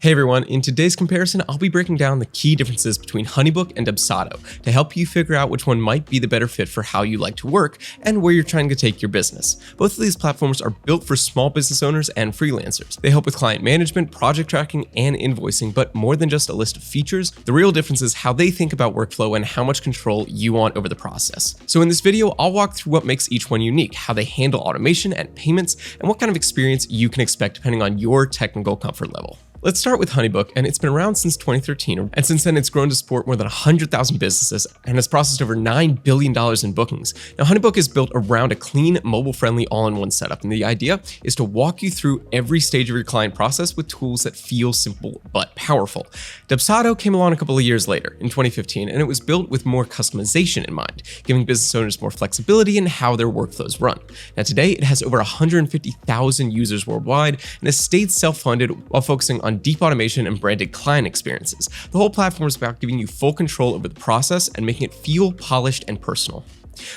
Hey everyone, in today's comparison, I'll be breaking down the key differences between HoneyBook and Dubsado to help you figure out which one might be the better fit for how you like to work and where you're trying to take your business. Both of these platforms are built for small business owners and freelancers. They help with client management, project tracking, and invoicing, but more than just a list of features, the real difference is how they think about workflow and how much control you want over the process. So in this video, I'll walk through what makes each one unique, how they handle automation and payments, and what kind of experience you can expect depending on your technical comfort level. Let's start with HoneyBook, and it's been around since 2013, and since then it's grown to support more than 100,000 businesses and has processed over $9 billion in bookings. Now, HoneyBook is built around a clean, mobile-friendly, all-in-one setup, and the idea is to walk you through every stage of your client process with tools that feel simple but powerful. Dubsado came along a couple of years later, in 2015, and it was built with more customization in mind, giving business owners more flexibility in how their workflows run. Now, today it has over 150,000 users worldwide and has stayed self-funded while focusing on deep automation and branded client experiences. The whole platform is about giving you full control over the process and making it feel polished and personal.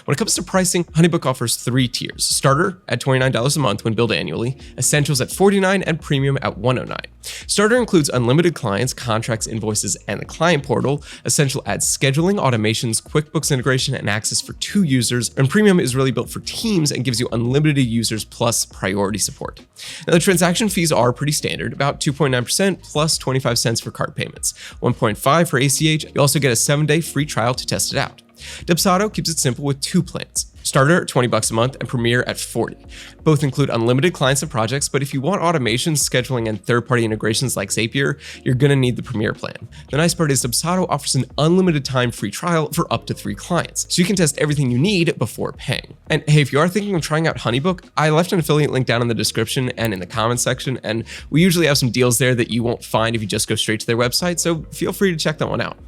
When it comes to pricing, HoneyBook offers 3 tiers: Starter at $29 a month when billed annually, Essentials at $49, and Premium at $109. Starter includes unlimited clients, contracts, invoices, and the client portal. Essential adds scheduling, automations, QuickBooks integration, and access for 2 users. And Premium is really built for teams and gives you unlimited users plus priority support. Now, the transaction fees are pretty standard, about 2.9% plus 25 cents for card payments, 1.5 for ACH. You also get a 7-day free trial to test it out. Dubsado keeps it simple with 2 plans: Starter at $20 a month and Premier at $40. Both include unlimited clients and projects, but if you want automations, scheduling, and third-party integrations like Zapier, you're gonna need the Premier plan. The nice part is Dubsado offers an unlimited time free trial for up to 3 clients, so you can test everything you need before paying. And hey, if you are thinking of trying out HoneyBook, I left an affiliate link down in the description and in the comments section, and we usually have some deals there that you won't find if you just go straight to their website, so feel free to check that one out.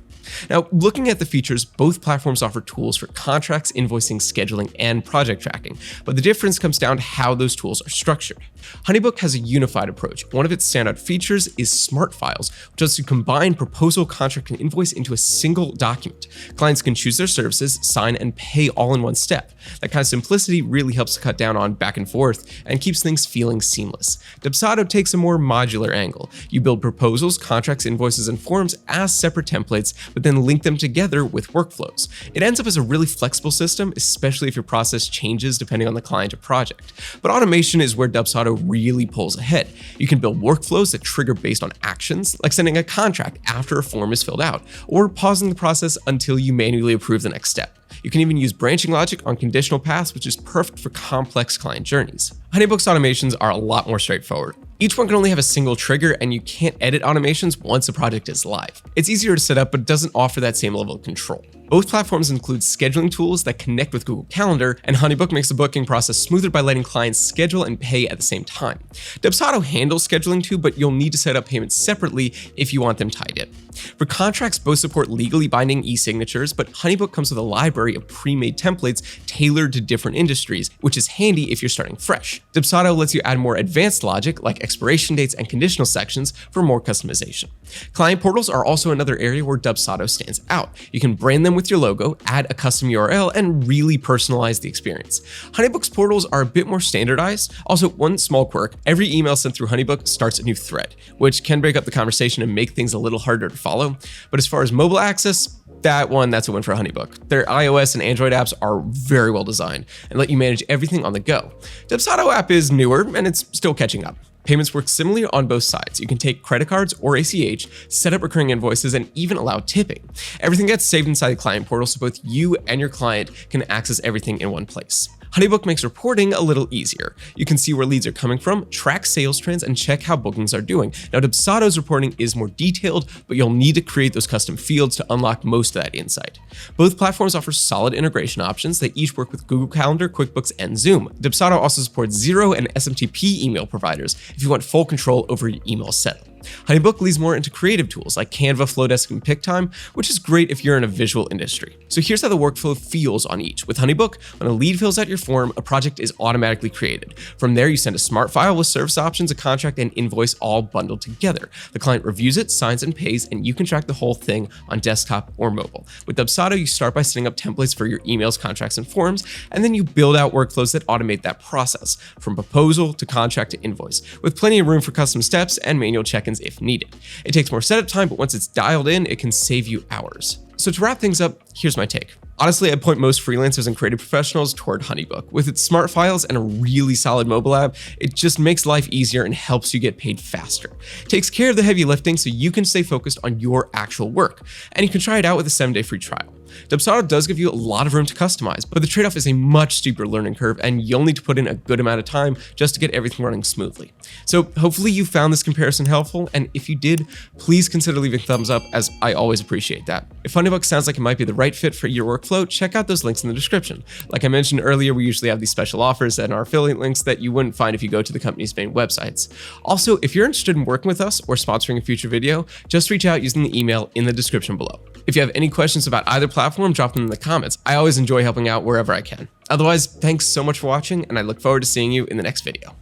Now, looking at the features, both platforms offer tools for contracts, invoicing, scheduling, and project tracking, but the difference comes down to how those tools are structured. HoneyBook has a unified approach. One of its standout features is Smart Files, which lets you combine proposal, contract, and invoice into a single document. Clients can choose their services, sign, and pay all in one step. That kind of simplicity really helps to cut down on back and forth and keeps things feeling seamless. Dubsado takes a more modular angle. You build proposals, contracts, invoices, and forms as separate templates, but then link them together with workflows. It ends up as a really flexible system, especially if your process changes depending on the client or project. But automation is where Dubsado really pulls ahead. You can build workflows that trigger based on actions, like sending a contract after a form is filled out, or pausing the process until you manually approve the next step. You can even use branching logic on conditional paths, which is perfect for complex client journeys. HoneyBook's automations are a lot more straightforward. Each one can only have a single trigger, and you can't edit automations once a project is live. It's easier to set up, but doesn't offer that same level of control. Both platforms include scheduling tools that connect with Google Calendar, and HoneyBook makes the booking process smoother by letting clients schedule and pay at the same time. Dubsado handles scheduling too, but you'll need to set up payments separately if you want them tied in. For contracts, both support legally binding e-signatures, but HoneyBook comes with a library of pre-made templates tailored to different industries, which is handy if you're starting fresh. Dubsado lets you add more advanced logic like expiration dates and conditional sections for more customization. Client portals are also another area where Dubsado stands out. You can brand them with your logo, add a custom URL, and really personalize the experience. HoneyBook's portals are a bit more standardized. Also, one small quirk: every email sent through HoneyBook starts a new thread, which can break up the conversation and make things a little harder to follow. But as far as mobile access, that's a win for HoneyBook. Their iOS and Android apps are very well designed and let you manage everything on the go. Dubsado app is newer and it's still catching up. Payments work similarly on both sides. You can take credit cards or ACH, set up recurring invoices, and even allow tipping. Everything gets saved inside the client portal, so both you and your client can access everything in one place. HoneyBook makes reporting a little easier. You can see where leads are coming from, track sales trends, and check how bookings are doing. Now, Dubsado's reporting is more detailed, but you'll need to create those custom fields to unlock most of that insight. Both platforms offer solid integration options. They each work with Google Calendar, QuickBooks, and Zoom. Dubsado also supports Xero and SMTP email providers if you want full control over your email setup. HoneyBook leads more into creative tools like Canva, Flowdesk, and PicTime, which is great if you're in a visual industry. So here's how the workflow feels on each. With HoneyBook, when a lead fills out your form, a project is automatically created. From there, you send a smart file with service options, a contract, and invoice all bundled together. The client reviews it, signs, and pays, and you can track the whole thing on desktop or mobile. With Dubsado, you start by setting up templates for your emails, contracts, and forms, and then you build out workflows that automate that process, from proposal to contract to invoice, with plenty of room for custom steps and manual check-ins seconds if needed. It takes more setup time, but once it's dialed in, it can save you hours. So to wrap things up, here's my take. Honestly, I'd point most freelancers and creative professionals toward HoneyBook. With its smart files and a really solid mobile app, it just makes life easier and helps you get paid faster. It takes care of the heavy lifting so you can stay focused on your actual work. And you can try it out with a 7-day free trial. Dubsado does give you a lot of room to customize, but the trade-off is a much steeper learning curve, and you'll need to put in a good amount of time just to get everything running smoothly. So hopefully you found this comparison helpful, and if you did, please consider leaving a thumbs up, as I always appreciate that. If HoneyBook sounds like it might be the right fit for your workflow, check out those links in the description. Like I mentioned earlier, we usually have these special offers and our affiliate links that you wouldn't find if you go to the company's main websites. Also, if you're interested in working with us or sponsoring a future video, just reach out using the email in the description below. If you have any questions about either platform, drop them in the comments. I always enjoy helping out wherever I can. Otherwise, thanks so much for watching, and I look forward to seeing you in the next video.